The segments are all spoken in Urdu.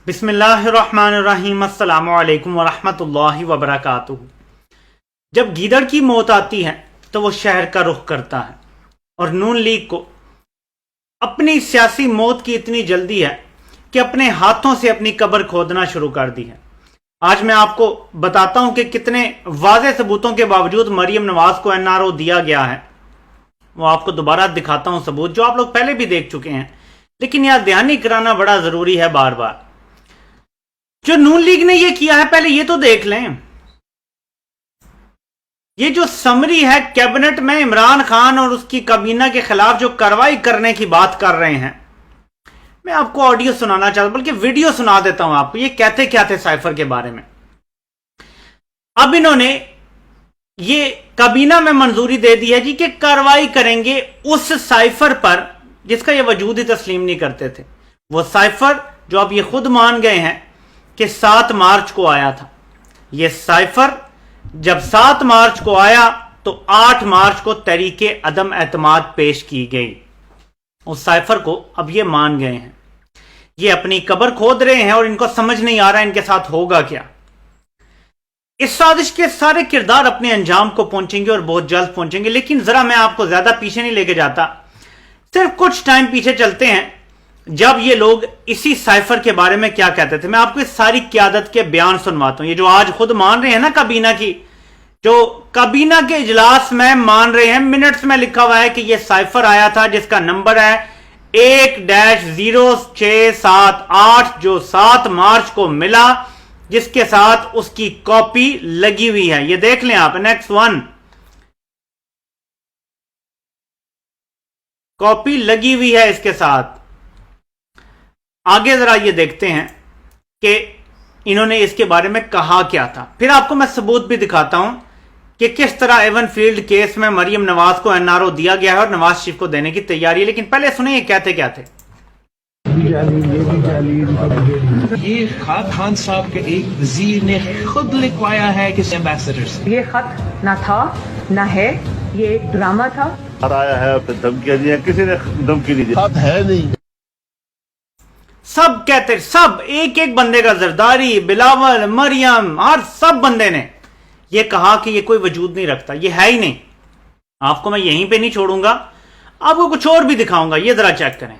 بسم اللہ الرحمن الرحیم، السلام علیکم ورحمۃ اللہ وبرکاتہ۔ جب گیدڑ کی موت آتی ہے تو وہ شہر کا رخ کرتا ہے، اور نون لیگ کو اپنی سیاسی موت کی اتنی جلدی ہے کہ اپنے ہاتھوں سے اپنی قبر کھودنا شروع کر دی ہے۔ آج میں آپ کو بتاتا ہوں کہ کتنے واضح ثبوتوں کے باوجود مریم نواز کو NRO دیا گیا ہے۔ وہ آپ کو دوبارہ دکھاتا ہوں ثبوت جو آپ لوگ پہلے بھی دیکھ چکے ہیں، لیکن یاد دہانی کرانا بڑا ضروری ہے بار بار۔ جو نون لیگ نے یہ کیا ہے پہلے یہ تو دیکھ لیں۔ یہ جو سمری ہے کیبنٹ میں عمران خان اور اس کی کابینہ کے خلاف جو کارروائی کرنے کی بات کر رہے ہیں، میں آپ کو آڈیو سنانا چاہتا ہوں، بلکہ ویڈیو سنا دیتا ہوں آپ کو۔ یہ کہتے کیا تھے سائفر کے بارے میں۔ اب انہوں نے یہ کابینہ میں منظوری دے دی ہے جی کہ کارروائی کریں گے اس سائفر پر جس کا یہ وجود ہی تسلیم نہیں کرتے تھے۔ وہ سائفر جو اب یہ خود مان گئے ہیں کہ 7 مارچ کو آیا تھا۔ یہ سائفر جب 7 مارچ کو آیا تو 8 مارچ کو تحریک عدم اعتماد پیش کی گئی۔ اس سائفر کو اب یہ مان گئے ہیں۔ یہ اپنی قبر کھود رہے ہیں اور ان کو سمجھ نہیں آ رہا ان کے ساتھ ہوگا کیا۔ اس سازش کے سارے کردار اپنے انجام کو پہنچیں گے اور بہت جلد پہنچیں گے، لیکن ذرا میں آپ کو زیادہ پیچھے نہیں لے کے جاتا، صرف کچھ ٹائم پیچھے چلتے ہیں جب یہ لوگ اسی سائفر کے بارے میں کیا کہتے تھے۔ میں آپ کو اس ساری قیادت کے بیان سنواتا ہوں۔ یہ جو آج خود مان رہے ہیں نا کابینہ کی، جو کابینہ کے اجلاس میں مان رہے ہیں، منٹس میں لکھا ہوا ہے کہ یہ سائفر آیا تھا جس کا نمبر ہے 1-0678 جو 7 مارچ کو ملا، جس کے ساتھ اس کی کاپی لگی ہوئی ہے۔ یہ دیکھ لیں آپ، نیکسٹ 1 کاپی لگی ہوئی ہے اس کے ساتھ۔ آگے ذرا یہ دیکھتے ہیں کہ انہوں نے اس کے بارے میں کہا کیا تھا، پھر آپ کو میں ثبوت بھی دکھاتا ہوں کہ کس طرح ایون فیلڈ کیس میں مریم نواز کو NRO دیا گیا ہے اور نواز شریف کو دینے کی تیاری ہے۔ لیکن پہلے سنیں یہ کہتے کیا تھے۔ یہ خط خان صاحب کے ایک وزیر نے خود لکھوایا ہے کسی ایمبیسڈر سے۔ یہ خط نہ تھا نہ ہے، یہ ایک ڈرامہ تھا۔ آیا ہے پھر دھمکیاں دی، کسی نے دھمکی نہیں دی، خط ہے نہیں۔ سب کہتے، سب ایک ایک بندے کا، زرداری، بلاول، مریم، ہر سب بندے نے یہ کہا کہ یہ کوئی وجود نہیں رکھتا، یہ ہے ہی نہیں۔ آپ کو میں یہیں پہ نہیں چھوڑوں گا، آپ کو کچھ اور بھی دکھاؤں گا۔ یہ ذرا چیک کریں۔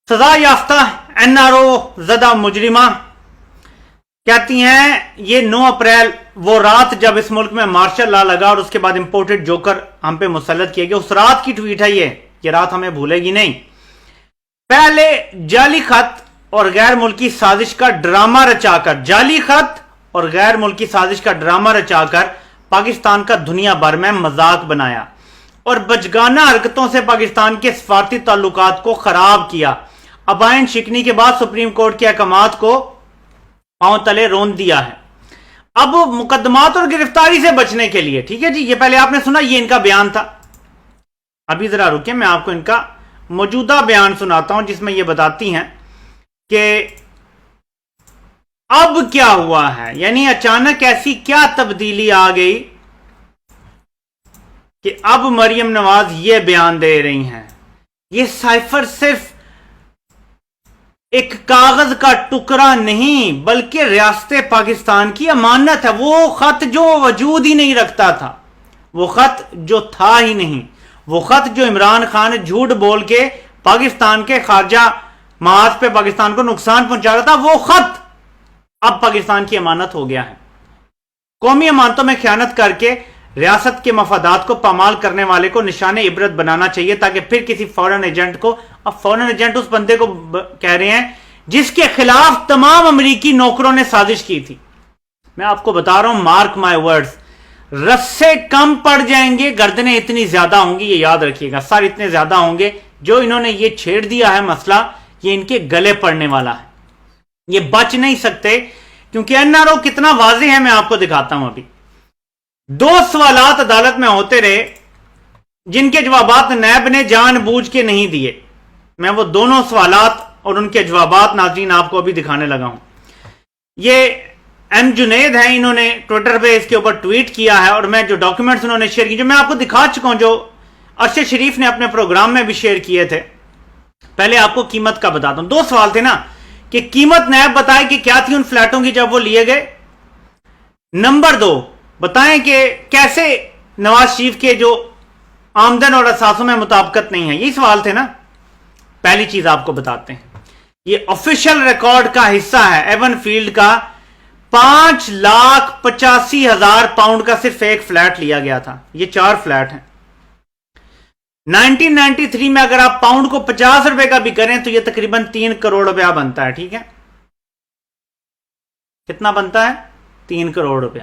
سزا یافتہ NRO زدہ مجرمہ کہتی ہیں یہ 9 اپریل وہ رات جب اس ملک میں مارشل لا لگا اور اس کے بعد امپورٹڈ جوکر ہم پہ مسلط کیا گیا، اس رات کی ٹویٹ ہے یہ رات ہمیں بھولے گی نہیں۔ پہلے جعلی خط اور غیر ملکی سازش کا ڈرامہ رچا کر، جعلی خط اور غیر ملکی سازش کا ڈرامہ رچا کر پاکستان کا دنیا بھر میں مذاق بنایا اور بچگانہ حرکتوں سے پاکستان کے سفارتی تعلقات کو خراب کیا۔ ابائن شکنی کے بعد سپریم کورٹ کے احکامات کو پاؤں تلے رون دیا ہے۔ اب مقدمات اور گرفتاری سے بچنے کے لیے، ٹھیک ہے جی، یہ پہلے آپ نے سنا، یہ ان کا بیان تھا۔ ابھی ذرا رکیں، میں آپ کو ان کا موجودہ بیان سناتا ہوں جس میں یہ بتاتی ہیں کہ اب کیا ہوا ہے، یعنی اچانک ایسی کیا تبدیلی آ گئی کہ اب مریم نواز یہ بیان دے رہی ہیں۔ یہ سائفر صرف ایک کاغذ کا ٹکڑا نہیں بلکہ ریاست پاکستان کی امانت ہے۔ وہ خط جو وجود ہی نہیں رکھتا تھا، وہ خط جو تھا ہی نہیں، وہ خط جو عمران خان جھوٹ بول کے پاکستان کے خارجہ محاذ پہ پاکستان کو نقصان پہنچا رہا تھا، وہ خط اب پاکستان کی امانت ہو گیا ہے۔ قومی امانتوں میں خیانت کر کے ریاست کے مفادات کو پامال کرنے والے کو نشان عبرت بنانا چاہیے، تاکہ پھر کسی فورن ایجنٹ کو، اب فورن ایجنٹ اس بندے کو کہہ رہے ہیں جس کے خلاف تمام امریکی نوکروں نے سازش کی تھی۔ میں آپ کو بتا رہا ہوں، مارک مائی ورڈز، رسے کم پڑ جائیں گے، گردنیں اتنی زیادہ ہوں گی، یہ یاد رکھیے گا، سر اتنے زیادہ ہوں گے۔ جو انہوں نے یہ چھیڑ دیا ہے مسئلہ، یہ ان کے گلے پڑنے والا ہے، یہ بچ نہیں سکتے، کیونکہ NRO کتنا واضح ہے میں آپ کو دکھاتا ہوں۔ ابھی 2 سوالات عدالت میں ہوتے رہے جن کے جوابات نیب نے جان بوجھ کے نہیں دیے۔ میں وہ دونوں سوالات اور ان کے جوابات ناظرین آپ کو ابھی دکھانے لگا ہوں۔ یہ M جنید ہیں، انہوں نے ٹویٹر پہ اس کے اوپر ٹویٹ کیا ہے، اور میں جو ڈاکیومنٹس انہوں نے شیئر کی، جو میں آپ کو دکھا چکا ہوں، جو ارشد شریف نے اپنے پروگرام میں بھی شیئر کیے تھے۔ پہلے آپ کو قیمت کا بتاتا ہوں۔ 2 سوال تھے نا کہ قیمت نیب بتائے کہ کیا تھی ان فلیٹوں کی جب وہ لیے گئے. نمبر 2 بتائیں کہ کیسے نواز شریف کے جو آمدن اور اثاثوں میں مطابقت نہیں ہے. یہی سوال تھے نا. پہلی چیز آپ کو بتاتے ہیں, یہ آفیشل ریکارڈ کا حصہ ہے ایون فیلڈ کا. 5,85,000 پاؤنڈ کا صرف ایک فلیٹ لیا گیا تھا. یہ 4 فلیٹ ہیں. 1993 میں اگر آپ پاؤنڈ کو 50 روپے کا بھی کریں تو یہ تقریباً 3 کروڑ روپیہ بنتا ہے. ٹھیک ہے, کتنا بنتا ہے؟ 3 کروڑ روپیہ.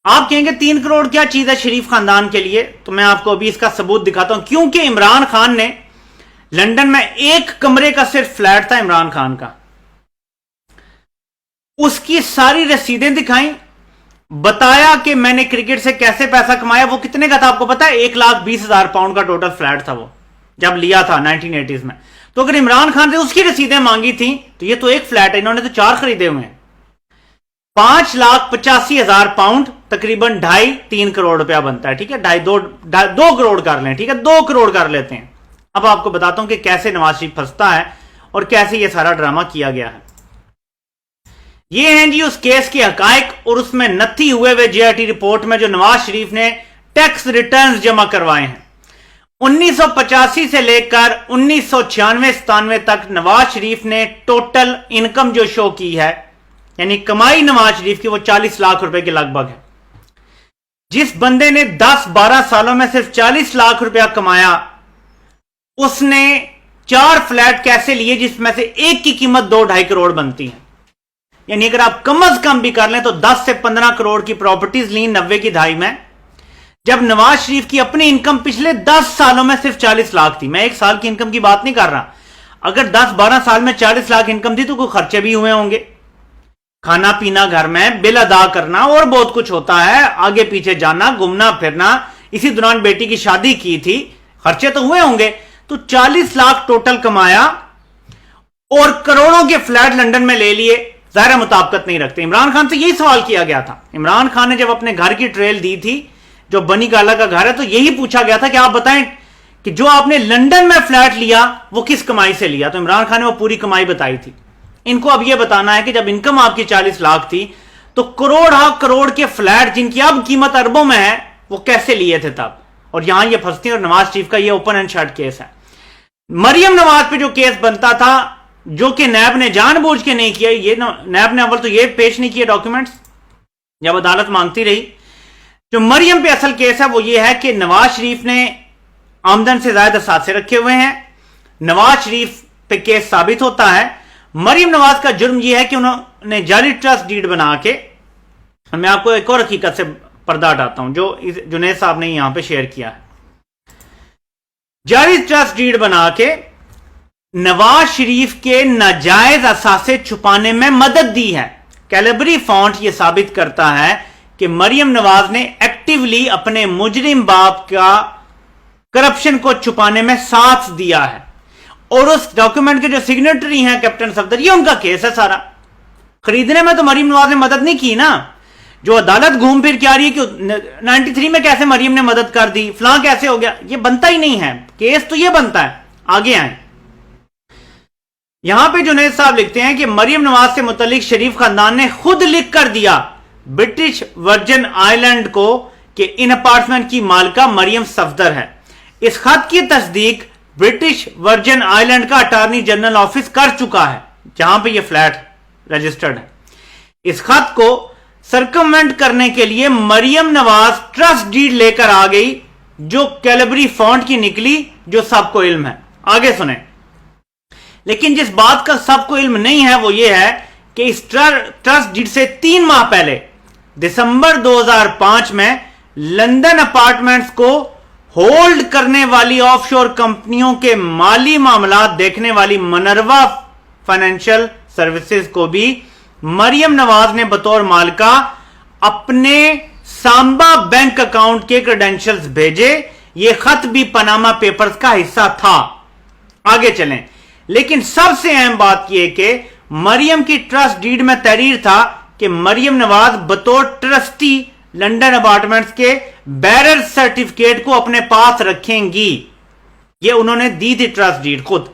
آپ کہیں گے 3 کروڑ کیا چیز ہے شریف خاندان کے لیے؟ تو میں آپ کو ابھی اس کا ثبوت دکھاتا ہوں. کیونکہ عمران خان نے لندن میں 1 کمرے کا صرف فلیٹ تھا عمران خان کا, اس کی ساری رسیدیں دکھائیں, بتایا کہ میں نے کرکٹ سے کیسے پیسہ کمایا. وہ کتنے کا تھا آپ کو پتا ہے؟ 1,20,000 پاؤنڈ کا ٹوٹل فلیٹ تھا وہ جب لیا تھا 1980s میں. تو اگر عمران خان سے اس کی رسیدیں مانگی تھیں تو یہ تو ایک فلیٹ ہے, انہوں نے تو 4 خریدے ہوئے ہیں. 5,85,000 پاؤنڈ تقریباً 2.5-3 کروڑ روپیہ بنتا ہے. ٹھیک ہے, 2 کروڑ کر لیں. ٹھیک ہے, 2 کروڑ کر لیتے ہیں. اب آپ کو بتاتا ہوں کہ کیسے نواز شریف پھنستا ہے اور کیسے یہ سارا ڈرامہ کیا گیا ہے. یہ ہیں جی اس کیس کے حقائق اور اس میں نتھی ہوئے JIT رپورٹ میں جو نواز شریف نے ٹیکس ریٹرنز جمع کروائے ہیں. 1985 سے لے کر 1996-97 تک نواز شریف نے ٹوٹل انکم جو شو کی ہے, یعنی کمائی نواز شریف کی, وہ 40 لاکھ روپے کے لگ بھگ ہے. جس بندے نے 10-12 سالوں میں صرف 40 لاکھ روپیہ کمایا, اس نے 4 فلیٹ کیسے لیے جس میں سے ایک کی قیمت 2-2.5 کروڑ بنتی ہے. یعنی اگر آپ کم از کم بھی کر لیں تو 10 سے 15 کروڑ کی پراپرٹیز لیں 90 کی دہائی میں, جب نواز شریف کی اپنی انکم پچھلے 10 سالوں میں صرف 40 لاکھ تھی. میں 1 سال کی انکم کی بات نہیں کر رہا. اگر 10-12 سال میں 40 لاکھ انکم تھی تو کوئی خرچے بھی ہوئے ہوں گے, کھانا پینا گھر میں, بل ادا کرنا اور بہت کچھ ہوتا ہے, آگے پیچھے جانا, گھومنا پھرنا. اسی دوران بیٹی کی شادی کی تھی, خرچے تو ہوئے ہوں گے. تو 40 لاکھ ٹوٹل کمایا اور کروڑوں کے فلیٹ لندن میں لے لیے. ظاہر مطابقت نہیں رکھتے. عمران خان سے یہی سوال کیا گیا تھا. عمران خان نے جب اپنے گھر کی ٹریل دی تھی, جو بنی گالا کا گھر ہے, تو یہی پوچھا گیا تھا کہ آپ بتائیں کہ جو آپ نے لندن میں فلیٹ لیا وہ کس کمائی سے لیا. تو عمران خان نے وہ پوری کمائی بتائی تھی. ان کو اب یہ بتانا ہے کہ جب انکم آپ کی 40 لاکھ تھی تو کروڑ کے فلیٹ جن کی اب قیمت اربوں میں ہے وہ کیسے لیے تھے تب. اور یہاں یہ پھنستی ہیں. اور نواز شریف کا یہ اوپن اینڈ شٹ کیس ہے. مریم نواز پہ جو کیس بنتا تھا, جو کہ نیب نے جان بوجھ کے نہیں کیا, یہ نیب نے اول تو یہ پیش نہیں کیے ڈاکیومنٹس جب عدالت مانگتی رہی. جو مریم پہ اصل کیس ہے وہ یہ ہے کہ نواز شریف نے آمدن سے زائد اثاثے رکھے ہوئے ہیں. نواز شریف پہ کیس ثابت ہوتا ہے. مریم نواز کا جرم یہ ہے کہ انہوں نے جعلی ٹرسٹ ڈیڈ بنا کے, میں آپ کو ایک اور حقیقت سے پردہ ہٹاتا ہوں جو جنید صاحب نے یہاں پہ شیئر کیا ہے. جعلی ٹرسٹ ڈیڈ بنا کے نواز شریف کے ناجائز اثاثے چھپانے میں مدد دی ہے. کیلیبری فونٹ یہ ثابت کرتا ہے کہ مریم نواز نے ایکٹیولی اپنے مجرم باپ کا کرپشن کو چھپانے میں ساتھ دیا ہے. اور اس ڈاکیومنٹ کے جو سگنیٹری ہیں کیپٹن صفدر, یہ ان کا کیس ہے سارا. خریدنے میں تو مریم نواز نے مدد نہیں کی نا. جو عدالت گھوم پھر کے آ رہی ہے کہ 93 میں کیسے مریم نے مدد کر دی, فلاں کیسے ہو گیا, یہ بنتا ہی نہیں ہے. کیس تو یہ بنتا ہے. آگے آئیں. یہاں پہ جنید صاحب لکھتے ہیں کہ مریم نواز سے متعلق شریف خاندان نے خود لکھ کر دیا برٹش ورجن آئی لینڈ کو کہ ان اپارٹمنٹ کی مالکہ مریم صفدر ہے. اس خط کی تصدیق برٹش ورجن آئی لینڈ کا اٹارنی جنرل آفس کر چکا ہے جہاں پہ یہ فلیٹ رجسٹرڈ ہے. اس خط کو سرکموینٹ کرنے کے لیے مریم نواز ٹرسٹ ڈیڈ لے کر آ گئی جو کیلیبری فونٹ کی نکلی, جو سب کو علم ہے. آگے سنیں. لیکن جس بات کا سب کو علم نہیں ہے وہ یہ ہے کہ اس ٹرسٹ ڈیڈ سے 3 ماہ پہلے دسمبر 2005 میں لندن اپارٹمنٹس کو ہولڈ کرنے والی آف شور کمپنیوں کے مالی معاملات دیکھنے والی منروا فائنینشل سروسز کو بھی مریم نواز نے بطور مالکہ اپنے سامبا بینک اکاؤنٹ کے کریڈینشلز بھیجے. یہ خط بھی پاناما پیپرز کا حصہ تھا. آگے چلیں. لیکن سب سے اہم بات یہ کہ مریم کی ٹرسٹ ڈیڈ میں تحریر تھا کہ مریم نواز بطور ٹرسٹی لندن اپارٹمنٹس کے بیرر سرٹیفکیٹ کو اپنے پاس رکھیں گی. یہ انہوں نے دی تھی ٹرسٹ ڈیڈ خود.